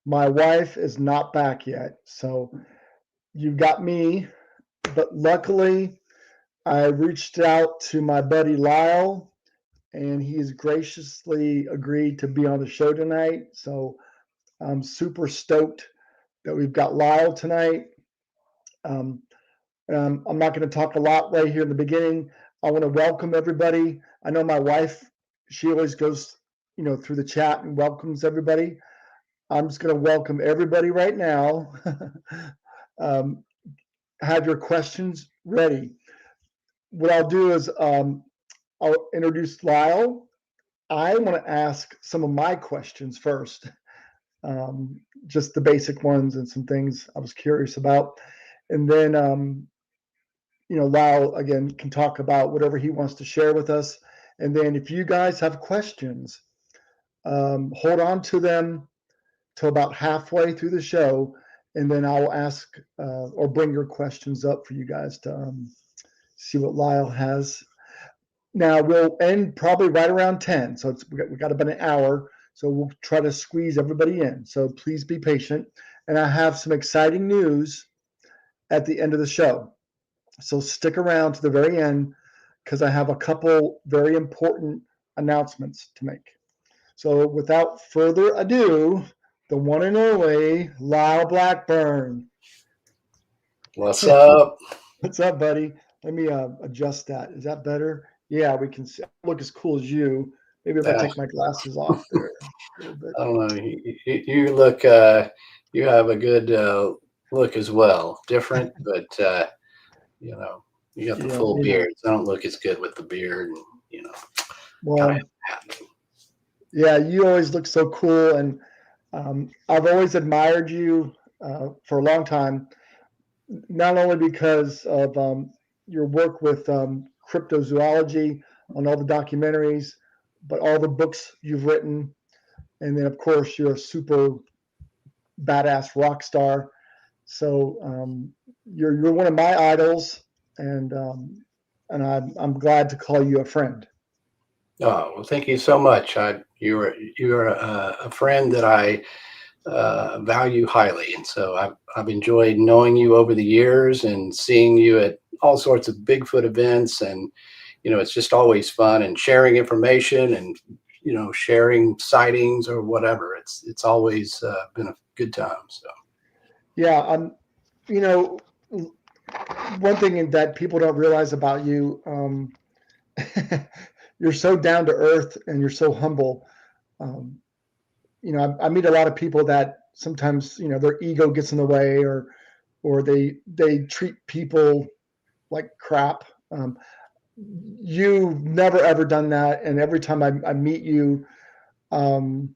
My wife is not back yet, so you've got me. But luckily, I reached out to my buddy Lyle, and he has graciously agreed to be on the show tonight. So I'm super stoked that we've got Lyle tonight. Um, I'm not going to talk a lot right here in the beginning. I want to welcome everybody. I know my wife, she always goes, through the chat and welcomes everybody. I'm just going to welcome everybody right now. um, have your questions ready. What I'll do is I'll introduce Lyle. I want to ask some of my questions first, just the basic ones and some things I was curious about. And then, Lyle, again, can talk about whatever he wants to share with us. And then if you guys have questions, hold on to them till about halfway through the show. And then I'll ask or bring your questions up for you guys to see what Lyle has. Now we'll end probably right around 10. So we got about an hour. So we'll try to squeeze everybody in. So please be patient. And I have some exciting news at the end of the show. So stick around to the very end because I have a couple very important announcements to make. So without further ado, the one and only Lyle Blackburn. What's up? What's up, buddy? Let me adjust that. Is that better? Yeah, we can see. I look as cool as you. Maybe if I take my glasses off there a little bit. I don't know. You look. You have a good look as well. Different, but you got the full beard. So I don't look as good with the beard. And, well, yeah, you always look so cool, and I've always admired you for a long time. Not only because of your work with cryptozoology on all the documentaries, but all the books you've written. And then, of course, you're a super badass rock star. So you're one of my idols, and I'm glad to call you a friend. Oh, well, thank you so much. You're a friend that I value highly, and so I've enjoyed knowing you over the years and seeing you at all sorts of Bigfoot events, and it's just always fun and sharing information and sharing sightings or whatever. It's always been a good time. So yeah, one thing that people don't realize about you, you're so down to earth and you're so humble. Um, I meet a lot of people that sometimes their ego gets in the way, or they treat people like crap. You've never ever done that, and every time I meet you, um,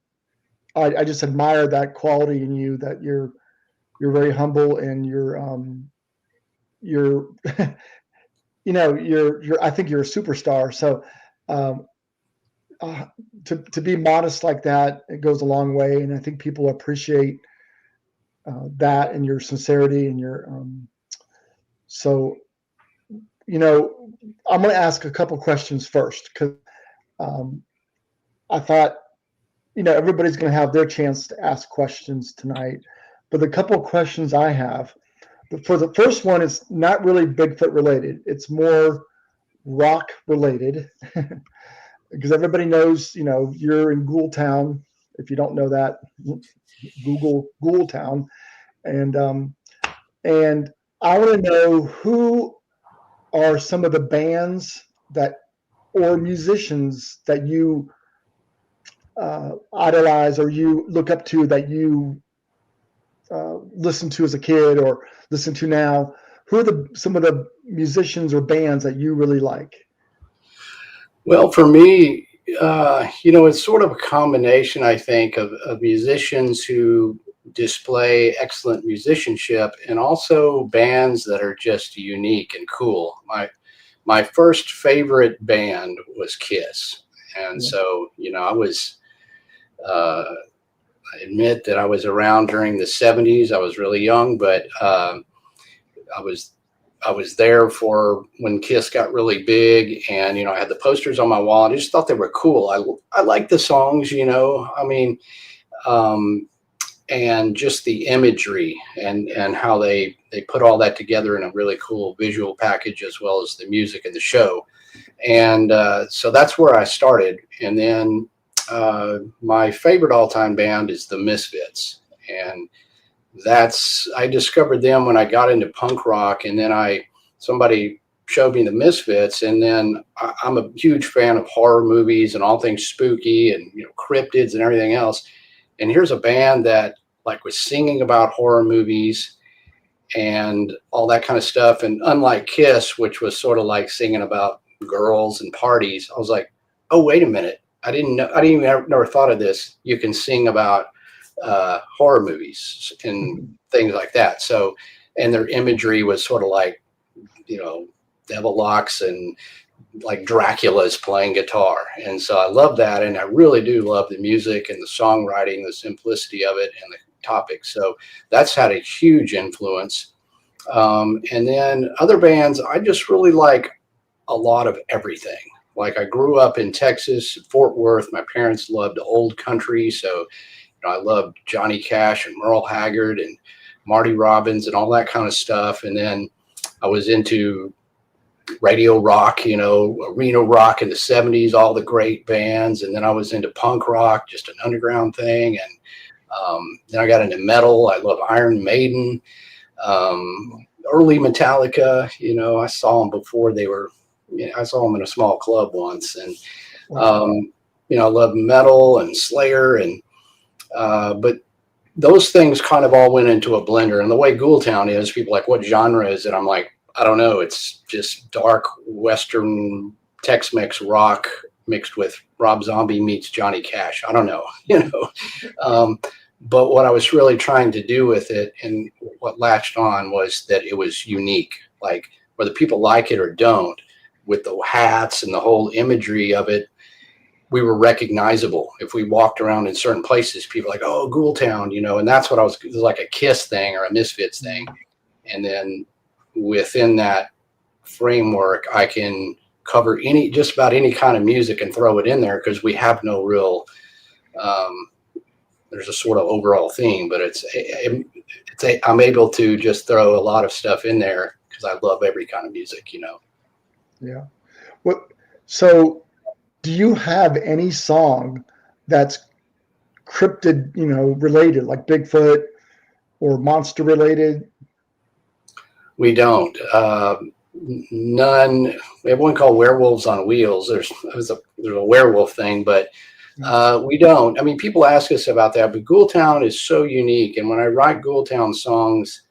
I just admire that quality in you. That you're very humble, and you're you're I think you're a superstar. So um, to be modest like that, it goes a long way, and I think people appreciate that and your sincerity and your so I'm going to ask a couple questions first because um, I thought everybody's going to have their chance to ask questions tonight, but the couple of questions I have, for the first one, is not really Bigfoot related. It's more rock related because everybody knows you're in Ghoul Town. If you don't know that, Google Ghoul Town, and I want to know who are some of the bands that or musicians that you idolize or you look up to, that you listen to as a kid or listen to now. Who are some of the musicians or bands that you really like? Well, for me, it's sort of a combination, I think, of musicians who display excellent musicianship and also bands that are just unique and cool. My first favorite band was Kiss, and so I was. I admit that I was around during the '70s. I was really young, but I was there for when Kiss got really big, and I had the posters on my wall. And I just thought they were cool. I liked the songs. I mean, and just the imagery and how they put all that together in a really cool visual package, as well as the music and the show. And so that's where I started. And then my favorite all-time band is the Misfits, and I discovered them when I got into punk rock, and then somebody showed me the Misfits, and then I'm a huge fan of horror movies and all things spooky and cryptids and everything else. And here's a band that like was singing about horror movies and all that kind of stuff. And unlike Kiss, which was sort of like singing about girls and parties, I was like, oh, wait a minute. I didn't never thought of this. You can sing about horror movies and things like that. So, and their imagery was sort of like, devil locks and like Dracula's playing guitar. And so I love that. And I really do love the music and the songwriting, the simplicity of it and the topics. So that's had a huge influence. And then other bands, I just really like a lot of everything. Like I grew up in Texas, Fort Worth. My parents loved old country. So I loved Johnny Cash and Merle Haggard and Marty Robbins and all that kind of stuff. And then I was into radio rock, arena rock in the 70s, all the great bands. And then I was into punk rock, just an underground thing. And then I got into metal. I love Iron Maiden, early Metallica. I saw them before they were, I saw them in a small club once. And, I love metal and Slayer. And, but those things kind of all went into a blender. And the way Ghoultown is, people are like, what genre is it? I'm like, I don't know. It's just dark Western Tex-Mex rock mixed with Rob Zombie meets Johnny Cash. I don't know, but what I was really trying to do with it and what latched on was that it was unique, like whether people like it or don't, with the hats and the whole imagery of it, we were recognizable. If we walked around in certain places, people were like, oh, Ghoultown, and that's what it was like a Kiss thing or a Misfits thing. And then within that framework, I can cover just about any kind of music and throw it in there because we have no real, there's a sort of overall theme, but I'm able to just throw a lot of stuff in there because I love every kind of music, Yeah. So do you have any song that's cryptid, related, like Bigfoot or monster related? We don't. None. We have one called Werewolves on Wheels. There's a werewolf thing, but we don't. I mean, people ask us about that, but Ghoultown is so unique. And when I write Ghoultown songs,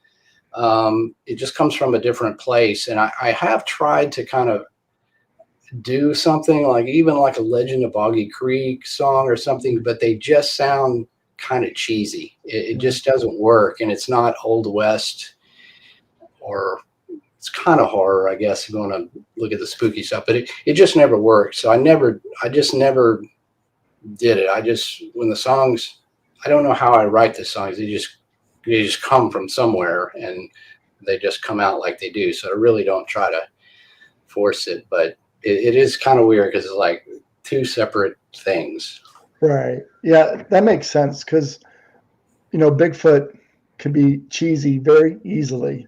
it just comes from a different place. And I have tried to kind of do something like even like a Legend of Boggy Creek song or something, but they just sound kind of cheesy. It just doesn't work. And it's not Old West, or it's kind of horror, I guess, if you want to look at the spooky stuff, but it just never worked. So I just never did it. When the songs, I don't know how I write the songs. They just come from somewhere and they just come out like they do. So I really don't try to force it, but it is kind of weird because it's like two separate things. Right. Yeah, that makes sense because, Bigfoot can be cheesy very easily.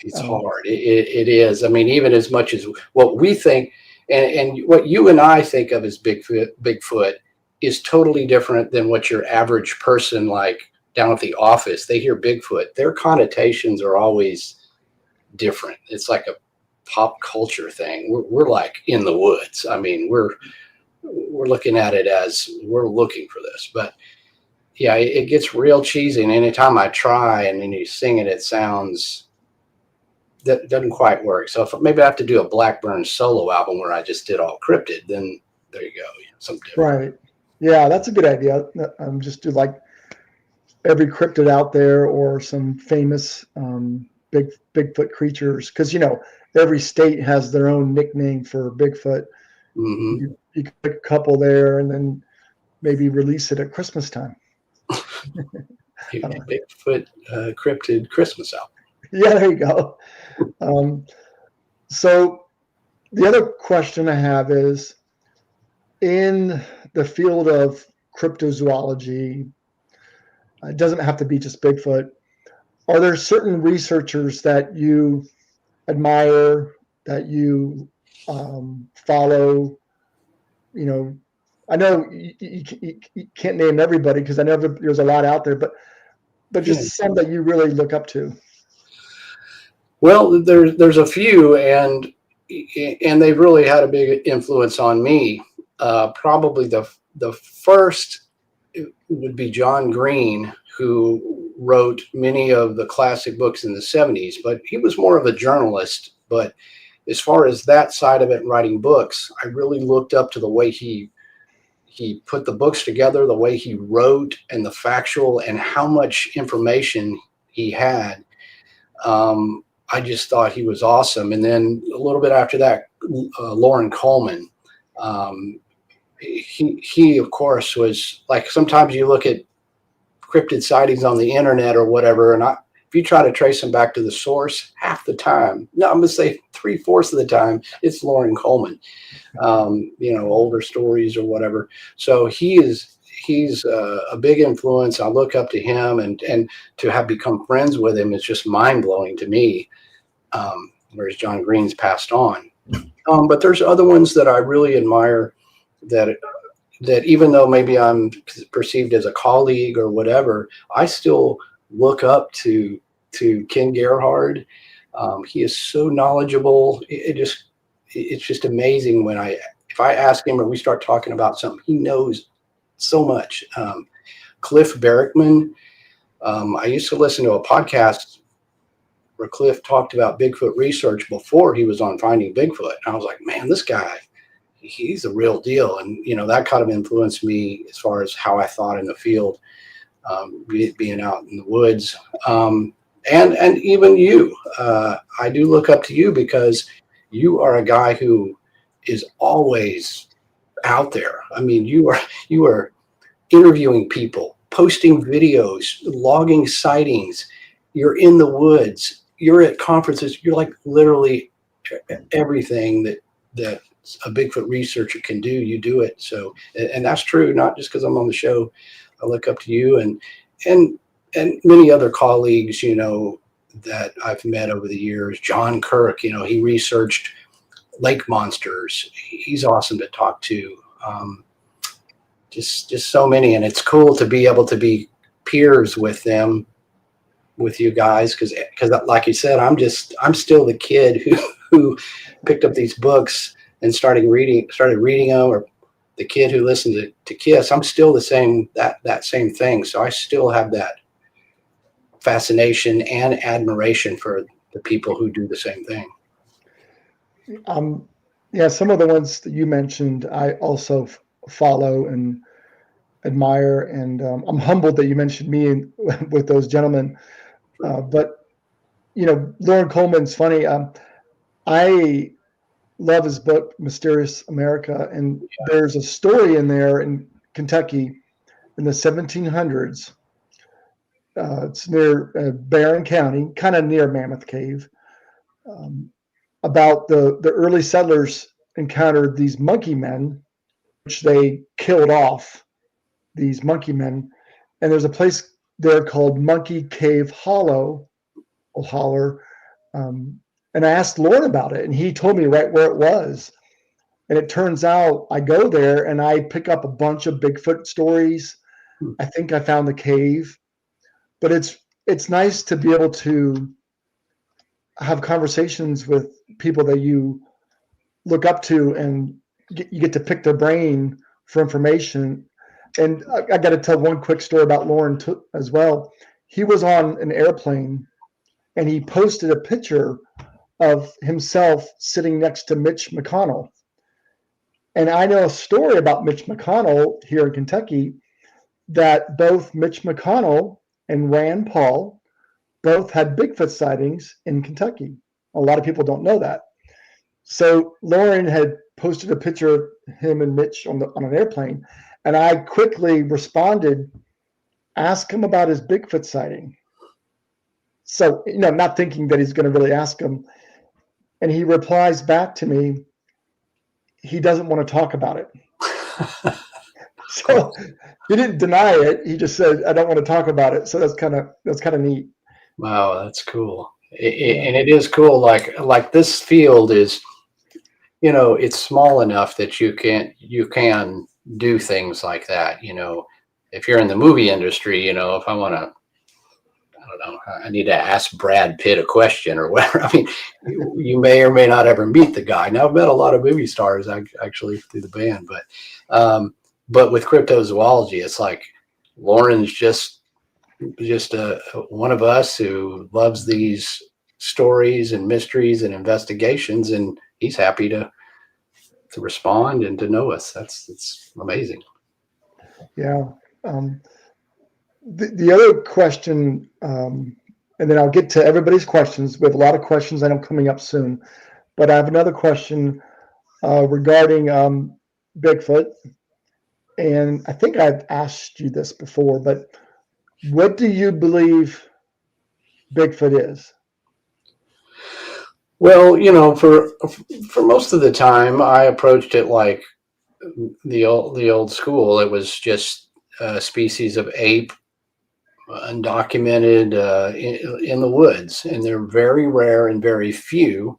It's hard. It is. I mean, even as much as what we think and what you and I think of as Bigfoot is totally different than what your average person, like down at the office, they hear Bigfoot. Their connotations are always different. It's like a pop culture thing. We're like in the woods. I mean, we're looking at it as we're looking for this, but yeah, it gets real cheesy. And anytime I try and then you sing it, it sounds, that doesn't quite work. So if maybe I have to do a Blackburn solo album where I just did all cryptid, then there you go. Something different. Right. Yeah, that's a good idea. Just do like every cryptid out there or some famous Bigfoot creatures, because every state has their own nickname for Bigfoot. Mm-hmm. You could pick a couple there and then maybe release it at Christmas time. Bigfoot cryptid Christmas album. Yeah, there you go. So the other question I have is, in the field of cryptozoology, It doesn't have to be just Bigfoot. Are there certain researchers that you admire, that you follow? You know, I know you can't name everybody because I know there's a lot out there, but Yeah. just some that you really look up to. Well, there's a few, and they've really had a big influence on me. Probably the first would be John Green, who wrote many of the classic books in the 70s, but he was more of a journalist. But as far as that side of it, writing books, I really looked up to the way he put the books together, the way he wrote, and the factual, and how much information he had. I just thought he was awesome. And then a little bit after that, Lauren Coleman. He of course was like, sometimes you look at cryptid sightings on the internet or whatever, and if you try to trace them back to the source, half the time, no, I'm gonna say 3/4 of the time, it's Lauren Coleman. Older stories or whatever. So he's a big influence. I look up to him, and to have become friends with him is just mind blowing to me. Whereas John Green's passed on. But there's other ones that I really admire that even though maybe I'm perceived as a colleague or whatever, I still look up to Ken Gerhard. He is so knowledgeable. It's just amazing when if I ask him or we start talking about something, he knows so much. Cliff Barrickman. I used to listen to a podcast where Cliff talked about Bigfoot research before he was on Finding Bigfoot. And I was like, man, this guy, he's the real deal. And, that kind of influenced me as far as how I thought in the field, being out in the woods. And even you, I do look up to you because you are a guy who is always out there. I mean, you are interviewing people, posting videos, logging sightings. You're in the woods. You're at conferences. You're like literally everything that a Bigfoot researcher can do. You do it. So, and that's true, not just because I'm on the show. I look up to you and many other colleagues, that I've met over the years. John Kirk, he researched lake monsters. He's awesome to talk to. Just so many, and it's cool to be able to be peers with them, with you guys, because like you said, I'm still the kid who picked up these books and started reading them, or the kid who listened to Kiss. I'm still the same, that same thing. So I still have that fascination and admiration for the people who do the same thing. Yeah, some of the ones that you mentioned, I also follow and admire, and I'm humbled that you mentioned me with those gentlemen. But Lauren Coleman's funny. I love his book, Mysterious America, and there's a story in there in Kentucky in the 1700s. It's near Barron County, kind of near Mammoth Cave. About the early settlers encountered these monkey men, which they killed off. These monkey men, and there's a place there called Monkey Cave Hollow, or Holler. And I asked Lauren about it, and he told me right where it was. And it turns out I go there and I pick up a bunch of Bigfoot stories. I think I found the cave, but it's nice to be able to have conversations with people that you look up to, and you get to pick their brain for information. And I got to tell one quick story about Lauren as well. He was on an airplane and he posted a picture of himself sitting next to Mitch McConnell. And I know a story about Mitch McConnell here in Kentucky, that both Mitch McConnell and Rand Paul both had Bigfoot sightings in Kentucky. A lot of people don't know that. So Lauren had posted a picture of him and Mitch on an airplane, and I quickly responded, ask him about his Bigfoot sighting. So, not thinking that he's going to really ask him. And he replies back to me, he doesn't want to talk about it. So he didn't deny it. He just said, "I don't want to talk about it." So that's kind of neat. Wow, that's cool. Yeah. And it is cool. Like this field is, it's small enough that you can do things like that. If you're in the movie industry, if I want to, I don't know, I need to ask Brad Pitt a question or whatever. I mean, you may or may not ever meet the guy. Now I've met a lot of movie stars actually through the band, but with cryptozoology, it's like Lauren's just one of us who loves these stories and mysteries and investigations, and he's happy to respond and to know us. It's amazing. Yeah. Um, the other question, and then I'll get to everybody's questions. We have a lot of questions I know coming up soon, but I have another question regarding Bigfoot. And I think I've asked you this before, but what do you believe Bigfoot is? Well, for most of the time, I approached it like the old school. It was just a species of ape, undocumented, in the woods, and they're very rare and very few.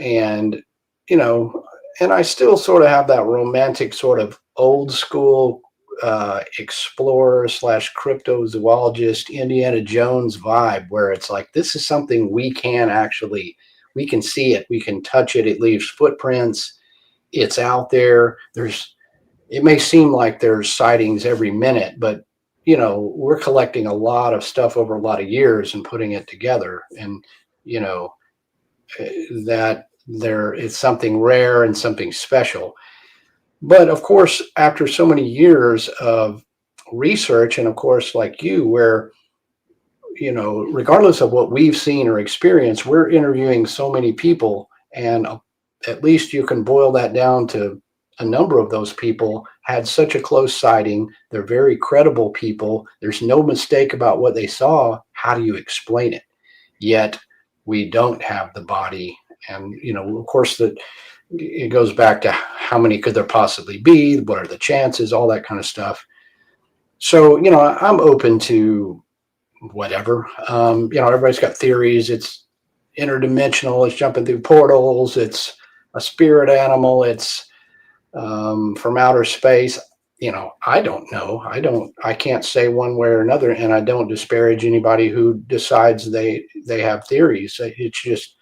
And you know, and I still sort of have that romantic sort of old school explorer slash cryptozoologist Indiana Jones vibe, where it's like this is something we can see it, we can touch it, it leaves footprints, it's out there. It may seem like there's sightings every minute, but we're collecting a lot of stuff over a lot of years and putting it together, and you know that there is something rare and something special. But of course, after so many years of research, and of course, like you, where regardless of what we've seen or experienced, we're interviewing so many people, and at least you can boil that down to a number of those people had such a close sighting. They're very credible people. There's no mistake about what they saw. How do you explain it? Yet we don't have the body. And, of course, that it goes back to how many could there possibly be? What are the chances? All that kind of stuff. So, I'm open to whatever. Everybody's got theories. It's interdimensional. It's jumping through portals. It's a spirit animal. It's from outer space. I don't know. I can't say one way or another, and I don't disparage anybody who decides they have theories. It's just,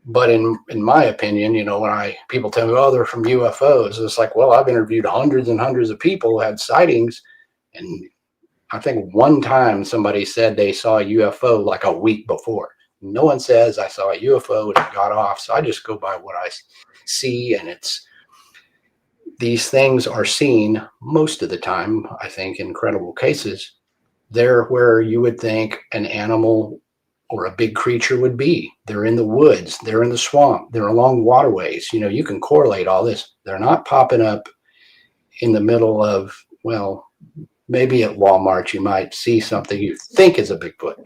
but in my opinion, when people tell me, oh, they're from UFOs, it's like, well, I've interviewed hundreds and hundreds of people who had sightings, and I think one time somebody said they saw a UFO like a week before. No one says I saw a UFO and it got off. So I just go by what I see, and these things are seen most of the time, I think, in credible cases. They're where you would think an animal or a big creature would be. They're in the woods, they're in the swamp, they're along waterways. You can correlate all this. They're not popping up in the middle of, well, maybe at Walmart you might see something you think is a Bigfoot,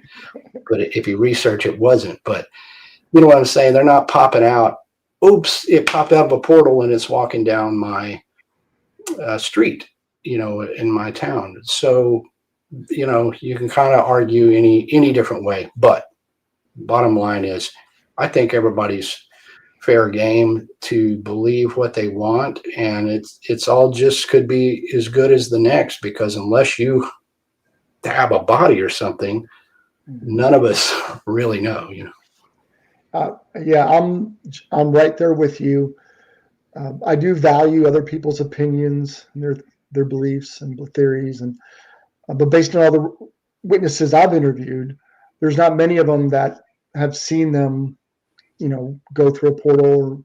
but if you research, it wasn't. But you know what I'm saying? They're not popping out. Oops, it popped out of a portal and it's walking down my street, in my town. So, you can kind of argue any different way. But bottom line is, I think everybody's fair game to believe what they want, and it's all just could be as good as the next, because unless you have a body or something, none of us really know. Yeah, I'm right there with you. I do value other people's opinions and their beliefs and theories, and but based on all the witnesses I've interviewed, there's not many of them that have seen them, go through a portal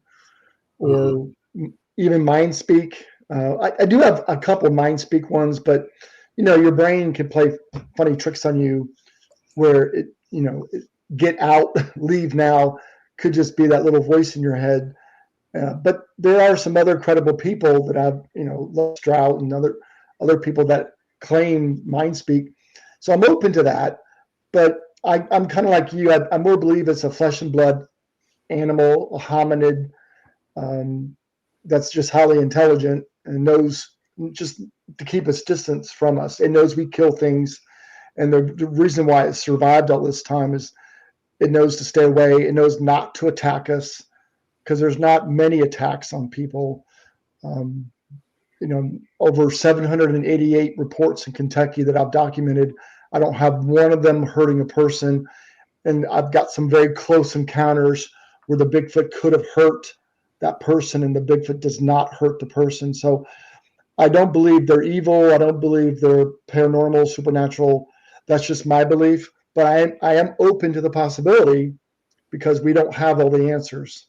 Mm-hmm. or even mind speak. I do have a couple mind speak ones, but your brain can play funny tricks on you where get out, leave now could just be that little voice in your head. But there are some other credible people that I've, Les Strout and other people that claim mind speak. So I'm open to that. But I'm kind of like you. I more believe it's a flesh and blood animal, a hominid, um, that's just highly intelligent and knows just to keep its distance from us. It knows we kill things, and the reason why it survived all this time is it knows to stay away. It knows not to attack us because there's not many attacks on people. Um, over 788 reports in Kentucky that I've documented. I don't have one of them hurting a person. And I've got some very close encounters where the Bigfoot could have hurt that person and the Bigfoot does not hurt the person. So I don't believe they're evil. I don't believe they're paranormal, supernatural. That's just my belief. But I am open to the possibility because we don't have all the answers.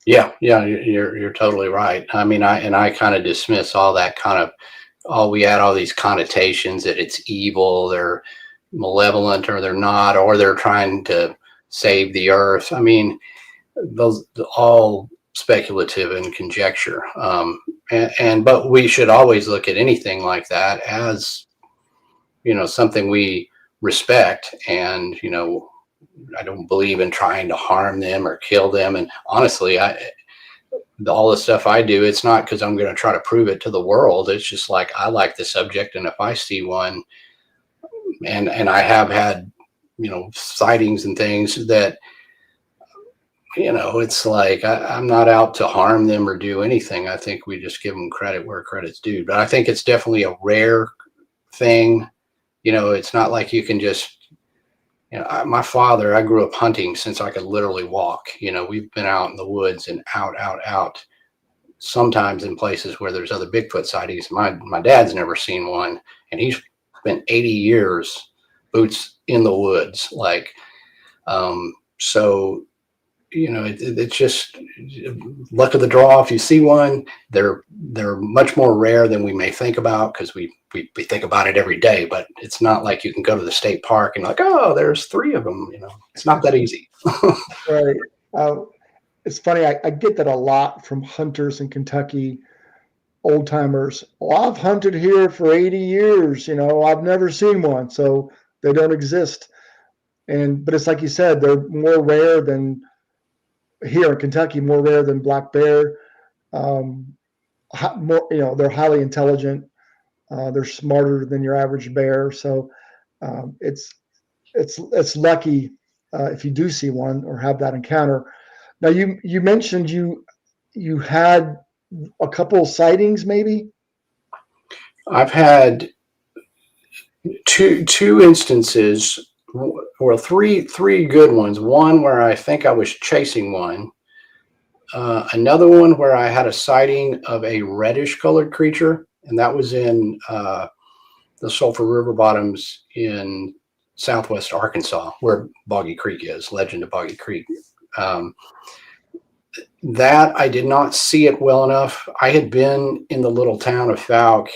Yeah, you're totally right. I mean, I kind of dismiss all that kind of, we add all these connotations that it's evil, they're malevolent, or they're not, or they're trying to save the earth. I mean, those all speculative and conjecture. But we should always look at anything like that as, something we respect. And, I don't believe in trying to harm them or kill them. And honestly, all the stuff I do, it's not because I'm going to try to prove it to the world. It's just like, I like the subject. And if I see one, and I have had, sightings and things that, it's like, I'm not out to harm them or do anything. I think we just give them credit where credit's due. But I think it's definitely a rare thing. It's not like you can just, my father, I grew up hunting since I could literally walk. We've been out in the woods and out, sometimes in places where there's other Bigfoot sightings. My dad's never seen one, and he's spent 80 years boots in the woods. So, it's just luck of the draw. If you see one, they're much more rare than we may think about, because we think about it every day, but it's not like you can go to the state park and like, oh, there's 3 of them. It's not that easy. Right. It's funny. I get that a lot from hunters in Kentucky, old timers. Well, I've hunted here for 80 years. I've never seen one, so they don't exist. But it's like you said, they're more rare than here in Kentucky, more rare than black bear. More, they're highly intelligent. They're smarter than your average bear. So it's lucky if you do see one or have that encounter. Now you mentioned you had a couple sightings, maybe. I've had two instances, or three good ones. One where I think I was chasing one. Another one where I had a sighting of a reddish colored creature, and that was in the Sulphur River bottoms in southwest Arkansas, where Boggy Creek is, Legend of Boggy Creek. That I did not see it well enough. I had been in the little town of Fouke,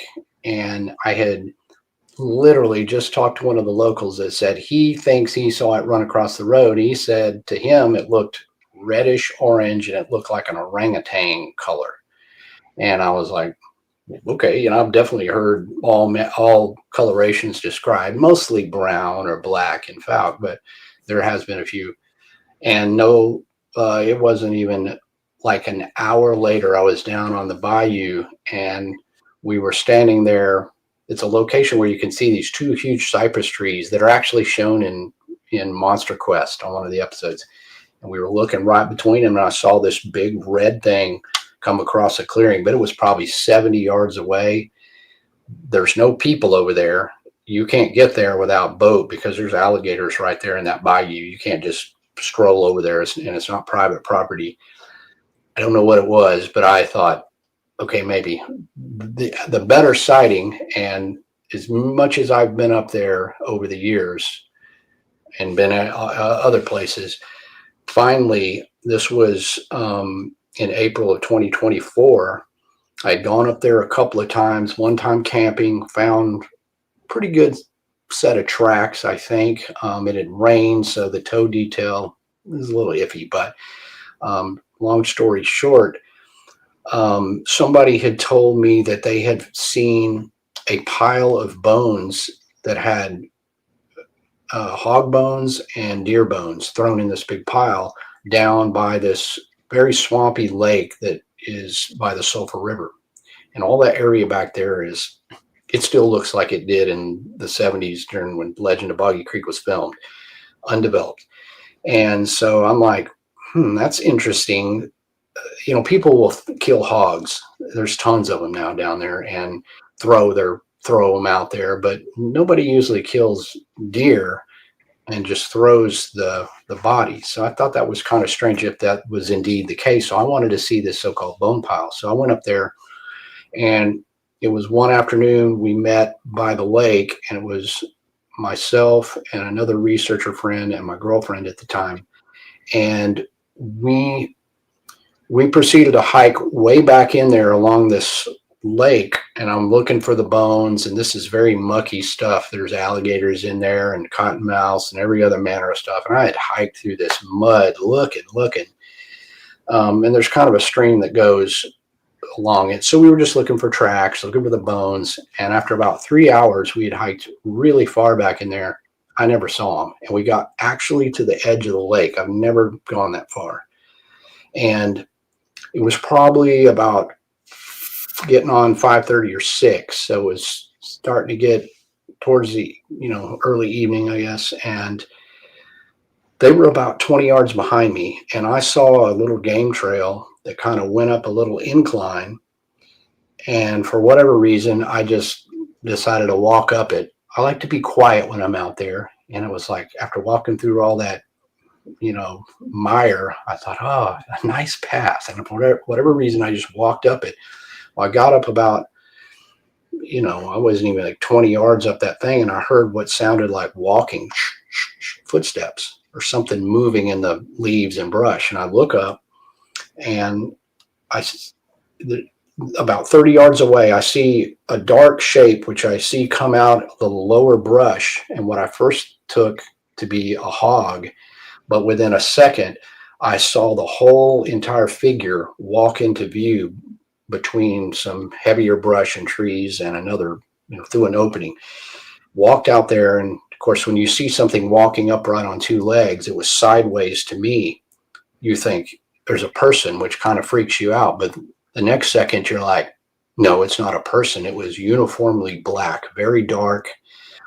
and I had literally just talked to one of the locals that said he thinks he saw it run across the road. He said to him it looked reddish orange and it looked like an orangutan color. And I was like, okay, I've definitely heard all colorations described, mostly brown or black in Fouke, but there has been a few. And no, it wasn't even like an hour later, I was down on the bayou and we were standing there. It's a location where you can see these 2 huge cypress trees that are actually shown in Monster Quest on one of the episodes. And we were looking right between them, and I saw this big red thing come across a clearing, but it was probably 70 yards away. There's no people over there. You can't get there without boat because there's alligators right there in that bayou. You can't just stroll over there, and it's not private property. I don't know what it was, but I thought, okay, maybe the better sighting. And as much as I've been up there over the years and been at other places, finally, this was in April of 2024. I had gone up there a couple of times, one time camping, found pretty good set of tracks, I think. It had rained, so the toe detail was a little iffy, but long story short, somebody had told me that they had seen a pile of bones that had hog bones and deer bones thrown in this big pile down by this very swampy lake that is by the Sulphur River. And all that area back there it still looks like it did in the 70s during when Legend of Boggy Creek was filmed, undeveloped. And so I'm like, that's interesting. People will kill hogs. There's tons of them now down there and throw them out there, but nobody usually kills deer and just throws the body. So I thought that was kind of strange if that was indeed the case. So I wanted to see this so-called bone pile. So I went up there, and it was one afternoon. We met by the lake, and it was myself and another researcher friend and my girlfriend at the time. And we proceeded to hike way back in there along this lake, and I'm looking for the bones, and this is very mucky stuff. There's alligators in there and cottonmouths and every other manner of stuff. And I had hiked through this mud looking. And there's kind of a stream that goes along it. So we were just looking for tracks, looking for the bones. And after about 3 hours, we had hiked really far back in there. I never saw them. And we got actually to the edge of the lake. I've never gone that far. And it was probably about getting on 5:30 or 6. So it was starting to get towards the, early evening, I guess. And they were about 20 yards behind me. And I saw a little game trail that kind of went up a little incline. And for whatever reason, I just decided to walk up it. I like to be quiet when I'm out there. And it was like, after walking through all that, mire, I thought, oh, a nice path. And for whatever reason, I just walked up it. Well, I got up about, I wasn't even like 20 yards up that thing, and I heard what sounded like walking footsteps or something moving in the leaves and brush. And I look up, and about 30 yards away, I see a dark shape, which I see come out of the lower brush, and what I first took to be a hog. But within a second, I saw the whole entire figure walk into view between some heavier brush and trees and another, through an opening. Walked out there, and of course, when you see something walking upright on two legs, it was sideways to me. You think there's a person, which kind of freaks you out. But the next second, you're like, no, it's not a person. It was uniformly black, very dark,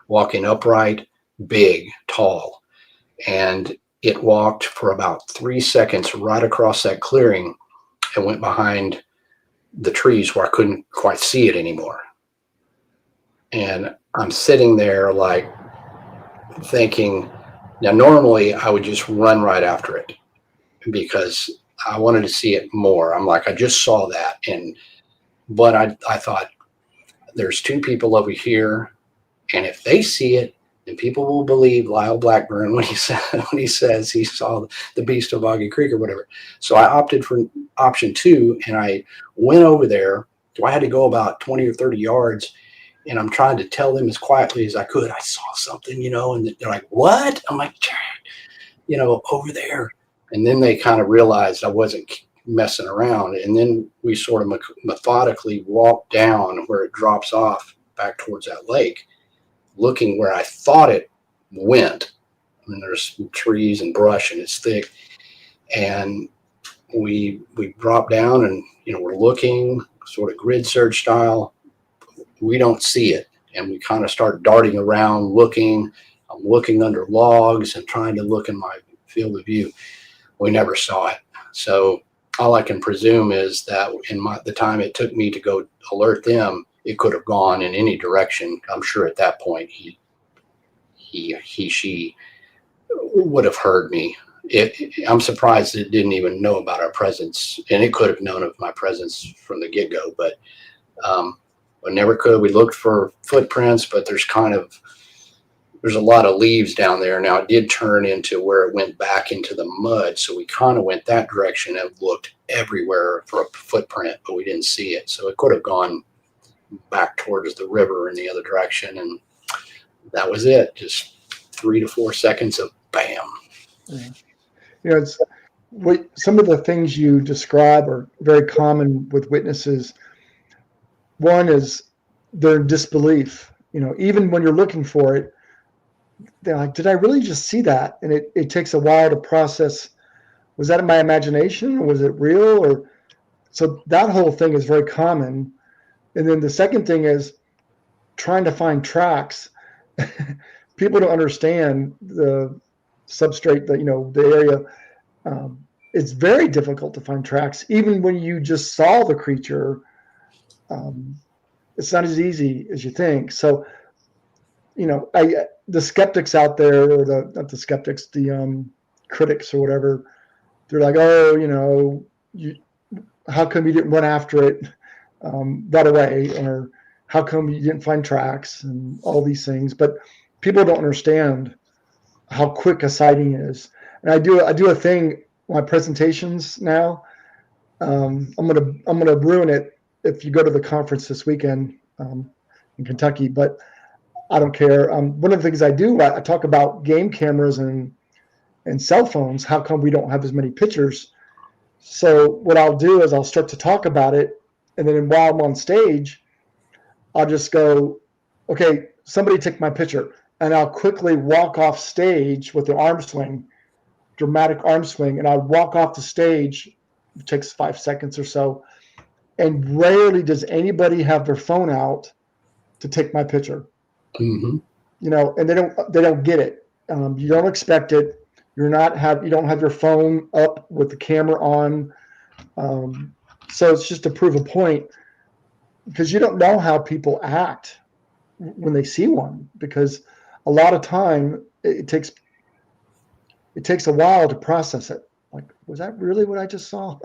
walking upright, big, tall. And it walked for about 3 seconds right across that clearing and went behind the trees where I couldn't quite see it anymore. And I'm sitting there like thinking, now normally I would just run right after it because I wanted to see it more. I'm like, I just saw that. But I thought, there's two people over here, and if they see it, and people will believe Lyle Blackburn when he says he saw the Beast of Boggy Creek or whatever. So I opted for option 2, and I went over there. I had to go about 20 or 30 yards, and I'm trying to tell them as quietly as I could, I saw something, and they're like, what? I'm like, over there. And then they kind of realized I wasn't messing around. And then we sort of methodically walked down where it drops off back towards that lake, looking where I thought it went. I mean, there's trees and brush, and it's thick. And we drop down, and we're looking sort of grid search style. We don't see it, and we kind of start darting around looking. I'm looking under logs and trying to look in my field of view. We never saw it. So all I can presume is that in the time it took me to go alert them, it could have gone in any direction. I'm sure at that point she would have heard me. I'm surprised it didn't even know about our presence, and it could have known of my presence from the get-go, but never could. We looked for footprints, but there's a lot of leaves down there. Now it did turn into where it went back into the mud, so we kind of went that direction and looked everywhere for a footprint, but we didn't see it. So it could have gone back towards the river in the other direction, and that was it. Just 3 to 4 seconds of bam. Yeah. It's some of the things you describe are very common with witnesses. One is their disbelief. Even when you're looking for it, they're like, did I really just see that? And it takes a while to process. Was that in my imagination, or was it real? So that whole thing is very common. And then the second thing is trying to find tracks. People don't understand the substrate, the area. It's very difficult to find tracks, even when you just saw the creature. It's not as easy as you think. So, the skeptics out there, or not the skeptics, the critics or whatever, they're like, oh, how come you didn't run after it right away, or how come you didn't find tracks, and all these things. But people don't understand how quick a sighting is. And I do a thing, my presentations now. I'm gonna ruin it if you go to the conference this weekend in Kentucky, but I don't care. One of the things I do, I talk about game cameras and cell phones. How come we don't have as many pictures? So what I'll do is I'll start to talk about it, and then while I'm on stage, I'll just go, okay, somebody take my picture, and I'll quickly walk off stage with an arm swing, dramatic arm swing, and I walk off the stage. It takes 5 seconds or so, and rarely does anybody have their phone out to take my picture. Mm-hmm. And they don't get it. You don't expect it. You don't have your phone up with the camera on. So it's just to prove a point, because you don't know how people act when they see one, because a lot of time it takes a while to process it. Like, was that really what I just saw?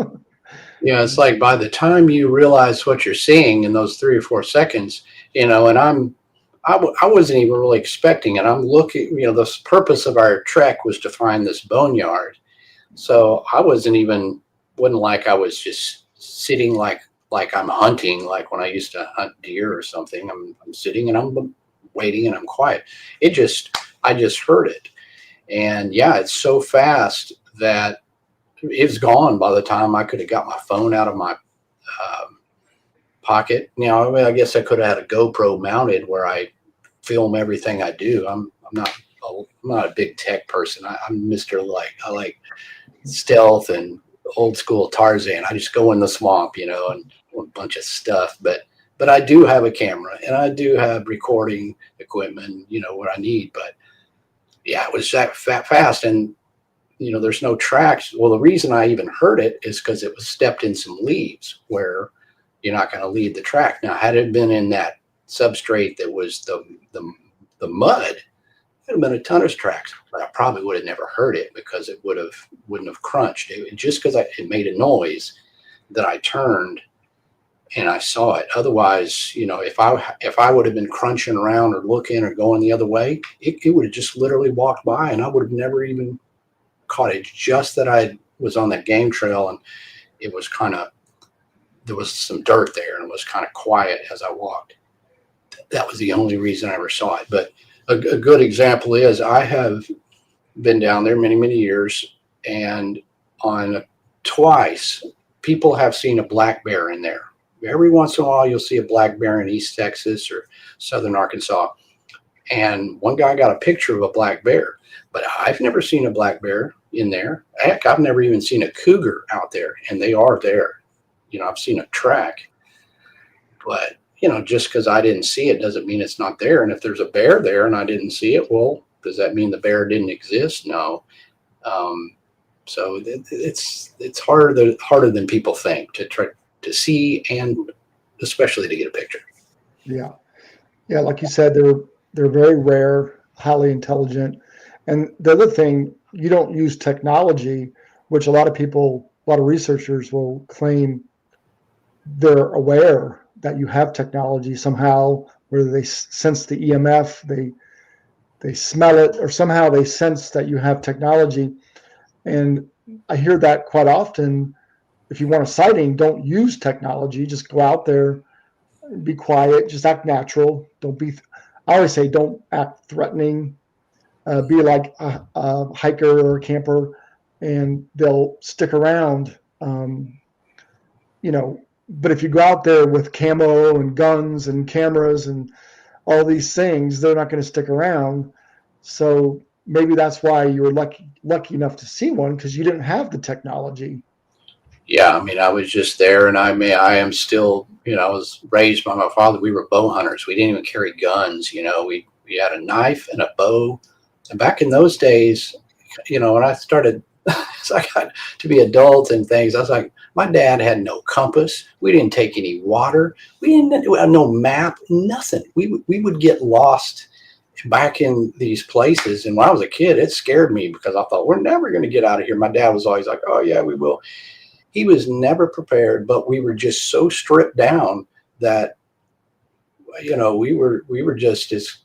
Yeah, it's like by the time you realize what you're seeing in those 3 or 4 seconds, and I wasn't even really expecting it. I'm looking, the purpose of our trek was to find this boneyard. So I wasn't like I was just sitting like I'm hunting, like when I used to hunt deer or something. I'm sitting and I'm waiting and I'm quiet. I just heard it. And yeah, it's so fast that it's gone by the time I could have got my phone out of my pocket. I guess I could have had a GoPro mounted where I film everything I do. I'm not a big tech person. I'm Mr. I like stealth and old school Tarzan. I just go in the swamp, and a bunch of stuff. But I do have a camera and I do have recording equipment, what I need. But yeah, it was that fast, and there's no tracks. Well, the reason I even heard it is because it was stepped in some leaves where you're not going to leave the track. Now, had it been in that substrate that was the mud, there'd have been a ton of tracks, but I probably would have never heard it because it wouldn't have crunched. Just because it made a noise that I turned and I saw it. Otherwise, if I would have been crunching around or looking or going the other way, it would have just literally walked by and I would have never even caught it. Just that I was on that game trail and it was there was some dirt there and it was kind of quiet as I walked. That was the only reason I ever saw it. But a good example is I have been down there many, many years, and on twice people have seen a black bear in there. Every once in a while you'll see a black bear in East Texas or Southern Arkansas. And one guy got a picture of a black bear, but I've never seen a black bear in there. Heck, I've never even seen a cougar out there, and they are there. I've seen a track, but just because I didn't see it doesn't mean it's not there. And if there's a bear there and I didn't see it, well, does that mean the bear didn't exist? No. So it's harder than people think to try to see, and especially to get a picture. Yeah. Like you said, they're very rare, highly intelligent. And the other thing, you don't use technology, which a lot of researchers will claim they're aware that you have technology somehow, whether they sense the EMF, they smell it, or somehow they sense that you have technology. And I hear that quite often. If you want a sighting, don't use technology. Just go out there, be quiet, just act natural. I always say, don't act threatening. Be like a hiker or a camper, and they'll stick around. But if you go out there with camo and guns and cameras and all these things, they're not going to stick around. So maybe that's why you were lucky enough to see one, because you didn't have the technology. Yeah, I mean, I was just there, and I am still, I was raised by my father. We were bow hunters. We didn't even carry guns. We had a knife and a bow. And back in those days, when I started, as I got to be adult and things, I was like, my dad had no compass. We didn't take any water. We had no map, nothing. We would get lost back in these places. And when I was a kid, it scared me because I thought, we're never going to get out of here. My dad was always like, oh yeah, we will. He was never prepared, but we were just so stripped down that, we were just as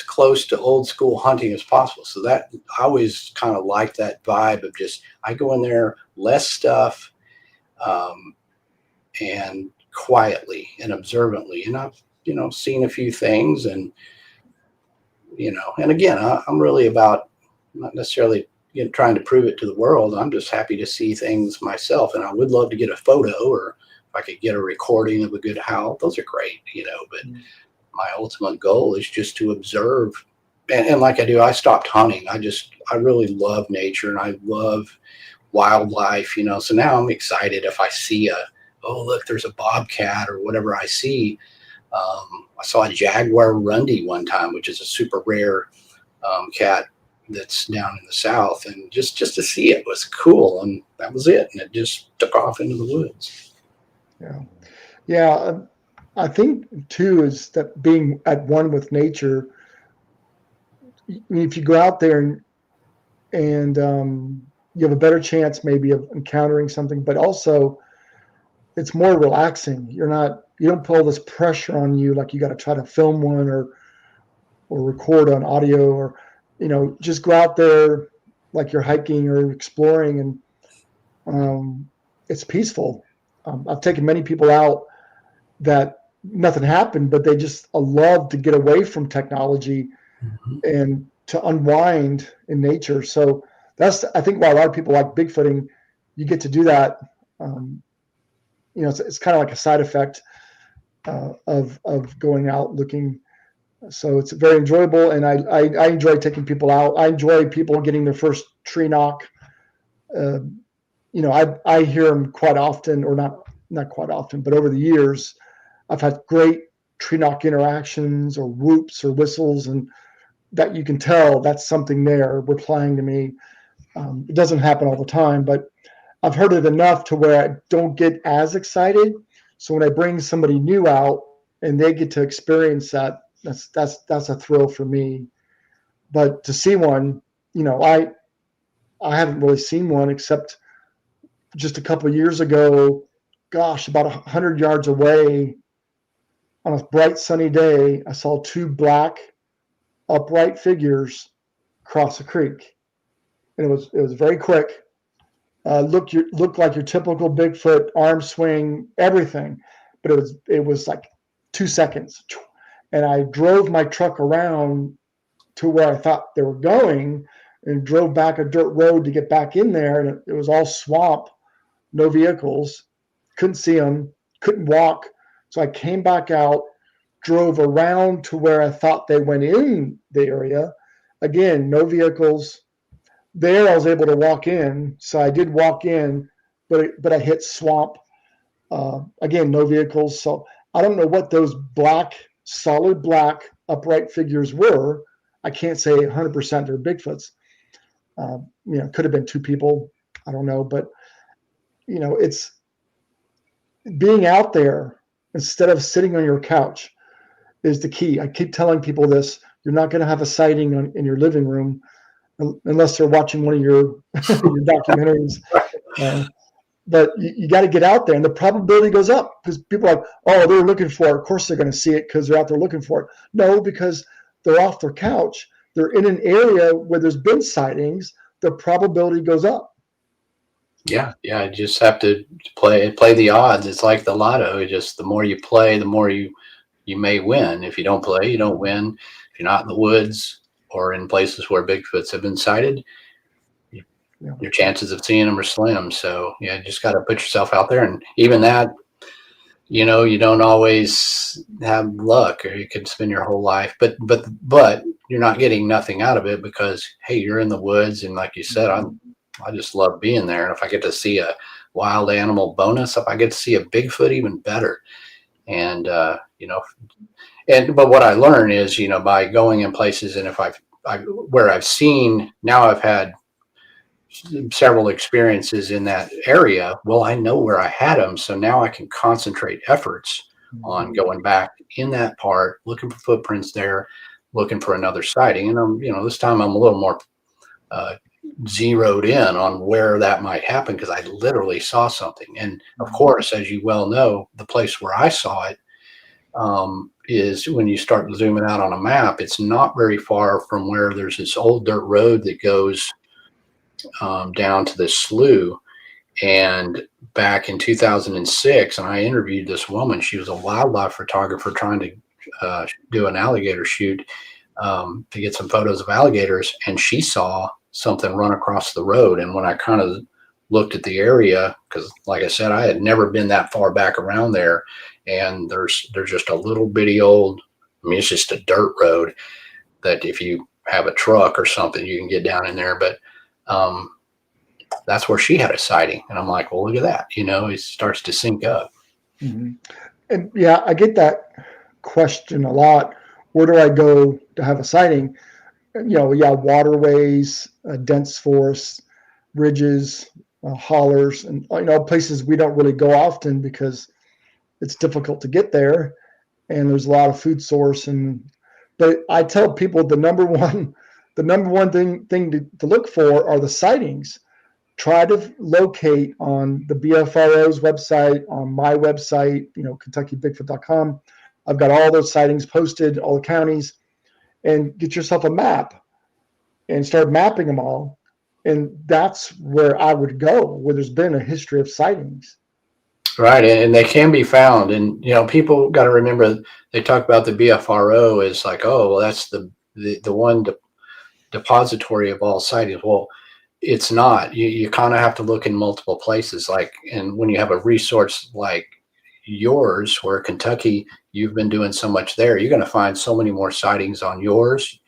close to old school hunting as possible. So that I always kind of liked that vibe of just, I go in there, less stuff, and quietly and observantly. And I've, seen a few things, and, and again, I'm really about not necessarily trying to prove it to the world. I'm just happy to see things myself. And I would love to get a photo, or if I could get a recording of a good howl, those are great, but my ultimate goal is just to observe. And like I do, I stopped hunting. I really love nature, and I love wildlife, so now I'm excited if I see oh, look, there's a bobcat or whatever I see. I saw a jaguar rundy one time, which is a super rare cat that's down in the south, and just to see it was cool, and that was it. And it just took off into the woods. Yeah. I think too is that being at one with nature. I mean, if you go out there and you have a better chance maybe of encountering something, but also it's more relaxing. You don't put all this pressure on you, like you got to try to film one or record on audio, or just go out there like you're hiking or exploring, and it's peaceful. I've taken many people out that nothing happened, but they just love to get away from technology and to unwind in nature. So that's, I think, why a lot of people like Bigfooting. You get to do that. It's kind of like a side effect of going out looking. So it's very enjoyable, and I enjoy taking people out. I enjoy people getting their first tree knock. I hear them quite often, or not quite often, but over the years, I've had great tree knock interactions, or whoops or whistles, and that you can tell that's something there replying to me. It doesn't happen all the time, but I've heard it enough to where I don't get as excited. So when I bring somebody new out and they get to experience that, that's a thrill for me. But to see one, I haven't really seen one except just a couple of years ago. Gosh, about 100 yards away on a bright sunny day, I saw two black upright figures cross a creek, and it was very quick. Looked like your typical Bigfoot arm swing, everything, but it was like 2 seconds, and I drove my truck around to where I thought they were going, and drove back a dirt road to get back in there, and it was all swamp, no vehicles, couldn't see them, couldn't walk, so I came back out, drove around to where I thought they went in the area. Again, no vehicles. There, I was able to walk in, so I did walk in, but I hit swamp. Again, no vehicles. So I don't know what those solid black upright figures were. I can't say 100% they're Bigfoots. Could have been two people. I don't know, but it's being out there instead of sitting on your couch is the key. I keep telling people this: you're not going to have a sighting in your living room unless they're watching one of your your documentaries. But you got to get out there, and the probability goes up because people are like, oh, they're looking for it. Of course they're going to see it because they're out there looking for it. No, because they're off their couch. They're in an area where there's been sightings. The probability goes up. Yeah. You just have to play the odds. It's like the lotto. Just the more you play, the more you may win. If you don't play, you don't win. If you're not in the woods or in places where Bigfoots have been sighted, your chances of seeing them are slim. So you just got to put yourself out there. And even that, you don't always have luck, or you could spend your whole life, but you're not getting nothing out of it because, hey, you're in the woods. And like you said, I just love being there. And if I get to see a wild animal bonus. If I get to see a Bigfoot, even better. And but what I learn is, by going in places, and if where I've seen, now I've had several experiences in that area. Well, I know where I had them, so now I can concentrate efforts on going back in that part, looking for footprints there, looking for another sighting. And this time I'm a little more zeroed in on where that might happen, because I literally saw something. And of course, as you well know, the place where I saw it is, when you start zooming out on a map, it's not very far from where there's this old dirt road that goes down to this slough. And back in 2006, and I interviewed this woman. She was a wildlife photographer trying to do an alligator shoot, to get some photos of alligators, and she saw something run across the road. And when I kind of looked at the area, because like I said, I had never been that far back around there, and there's just a little bitty old, it's just a dirt road that if you have a truck or something, you can get down in there. But that's where she had a sighting. And I'm like, well, look at that. It starts to sync up. Mm-hmm. And yeah, I get that question a lot. Where do I go to have a sighting? Waterways, dense forests, ridges, hollers, and places we don't really go often because it's difficult to get there, and there's a lot of food source. But I tell people the number one thing to look for are the sightings. Try to locate on the BFRO's website, on my website, KentuckyBigfoot.com. I've got all those sightings posted, all the counties, and get yourself a map and start mapping them all. And that's where I would go, where there's been a history of sightings. Right. And they can be found. And, people got to remember, they talk about the BFRO as like, oh, well, that's the one depository of all sightings. Well, it's not. You kind of have to look in multiple places. And when you have a resource like yours, where Kentucky, you've been doing so much there, you're going to find so many more sightings on yours.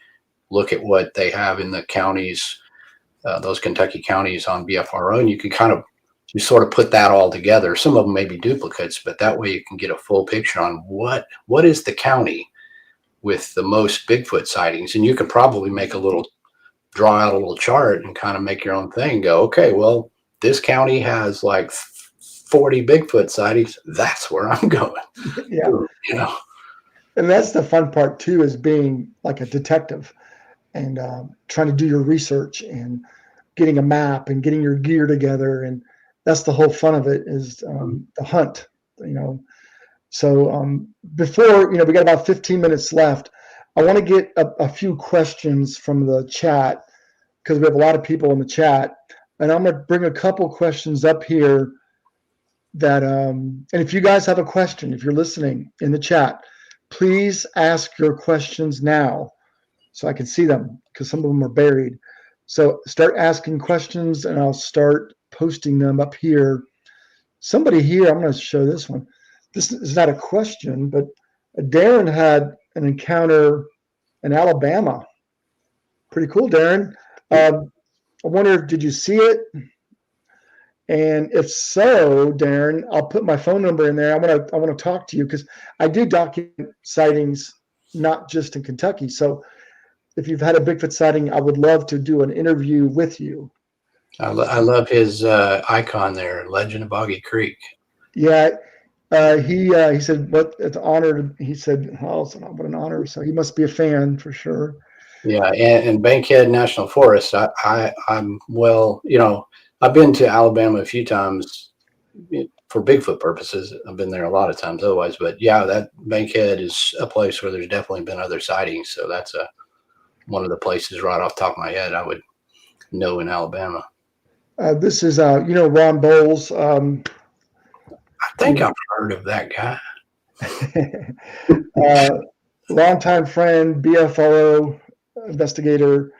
Look at what they have in the counties, those Kentucky counties on BFRO, and you can you sort of put that all together. Some of them may be duplicates, but that way you can get a full picture on what is the county with the most Bigfoot sightings. And you can probably draw out a little chart and kind of make your own thing. Go, okay, well, this county has like 40 Bigfoot sightings. That's where I'm going. Yeah. And that's the fun part too, is being like a detective and trying to do your research and getting a map and getting your gear together. And that's the whole fun of it, is the hunt, So before, we got about 15 minutes left. I want to get a few questions from the chat, because we have a lot of people in the chat. And I'm going to bring a couple questions up here that, and if you guys have a question, if you're listening in the chat, please ask your questions now so I can see them, because some of them are buried. So start asking questions and I'll start posting them up here. Somebody here, I'm going to show this one. This is not a question, but Darren had an encounter in Alabama. Pretty cool, Darren. I wonder, did you see it? And if so, Darren, I'll put my phone number in there. I want to talk to you, because I do document sightings, not just in Kentucky. So if you've had a Bigfoot sighting, I would love to do an interview with you. I love his icon there, Legend of Boggy Creek. Yeah. He said, "What it's an honor." He said, "Oh, what an honor!" So he must be a fan for sure. Yeah, and Bankhead National Forest. I'm I've been to Alabama a few times for Bigfoot purposes. I've been there a lot of times otherwise, but yeah, that Bankhead is a place where there's definitely been other sightings. So that's one of the places right off the top of my head I would know in Alabama. This is Ron Bowles. I think I've heard of that guy. Longtime friend, BFRO investigator,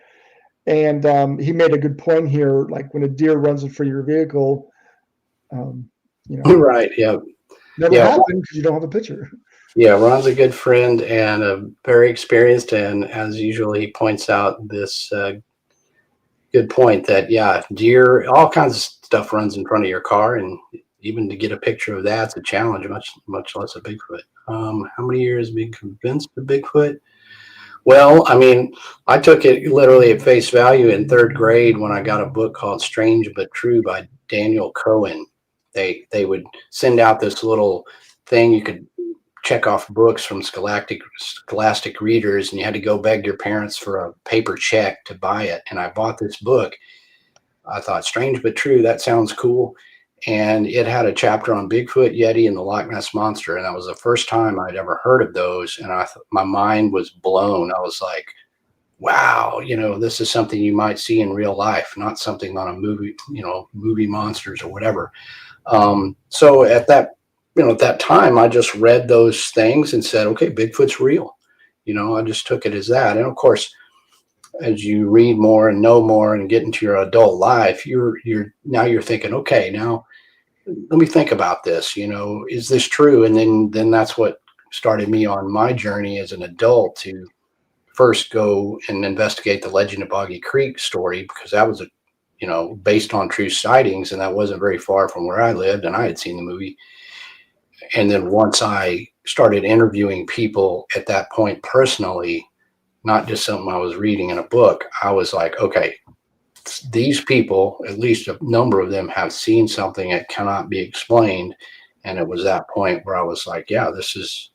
and he made a good point here. Like, when a deer runs in front of your vehicle, right? Yeah, never happened because you don't have a picture. Yeah, Ron's a good friend and very experienced, and as usual, he points out this good point that, yeah, deer, all kinds of stuff runs in front of your car. And even to get a picture of that's a challenge, much less a Bigfoot. How many years being convinced of Bigfoot? Well, I mean, I took it literally at face value in third grade when I got a book called Strange But True by Daniel Cohen. They would send out this little thing you could check off books from scholastic readers, and you had to go beg your parents for a paper check to buy it. And I bought this book. I thought, strange but true, that sounds cool. And it had a chapter on Bigfoot, Yeti, and the Loch Ness Monster. And that was the first time I'd ever heard of those. And my mind was blown. I was like, wow, this is something you might see in real life, not something on a movie, movie monsters or whatever. So at that time, I just read those things and said, okay, Bigfoot's real. I just took it as that. And of course, as you read more and know more and get into your adult life, you're thinking, okay, now let me think about this. Is this true? And then that's what started me on my journey as an adult to first go and investigate the Legend of Boggy Creek story, because that was based on true sightings, and that wasn't very far from where I lived, and I had seen the movie. And then once I started interviewing people at that point personally, not just something I was reading in a book, I was like, okay, these people, at least a number of them, have seen something that cannot be explained. And it was that point where I was like, yeah, there's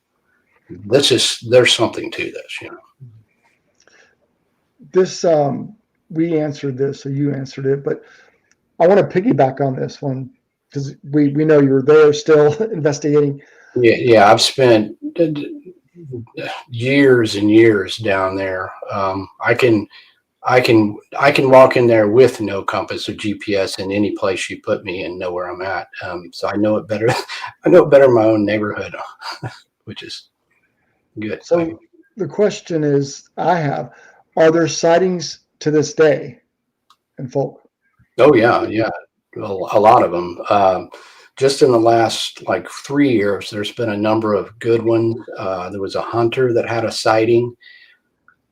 something to this, This we answered this, so you answered it, but I want to piggyback on this one because we know you're there still investigating. Yeah, I've spent years and years down there. I can walk in there with no compass or GPS in any place you put me and know where I'm at. So I know it better. I know it better in my own neighborhood, which is good. So the question is, are there sightings to this day in Folk? Oh yeah, a lot of them. Just in the last 3 years, there's been a number of good ones. There was a hunter that had a sighting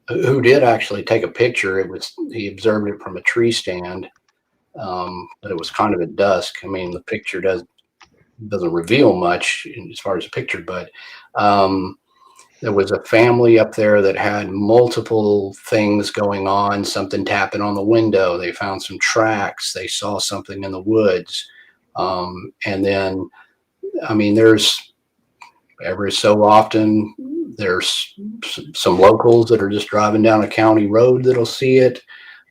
who did actually take a picture. He observed it from a tree stand, but it was kind of at dusk. I mean, the picture doesn't reveal much as far as a picture, but there was a family up there that had multiple things going on, something tapping on the window. They found some tracks. They saw something in the woods. And then, I mean, there's every so often, there's some locals that are just driving down a county road that'll see it.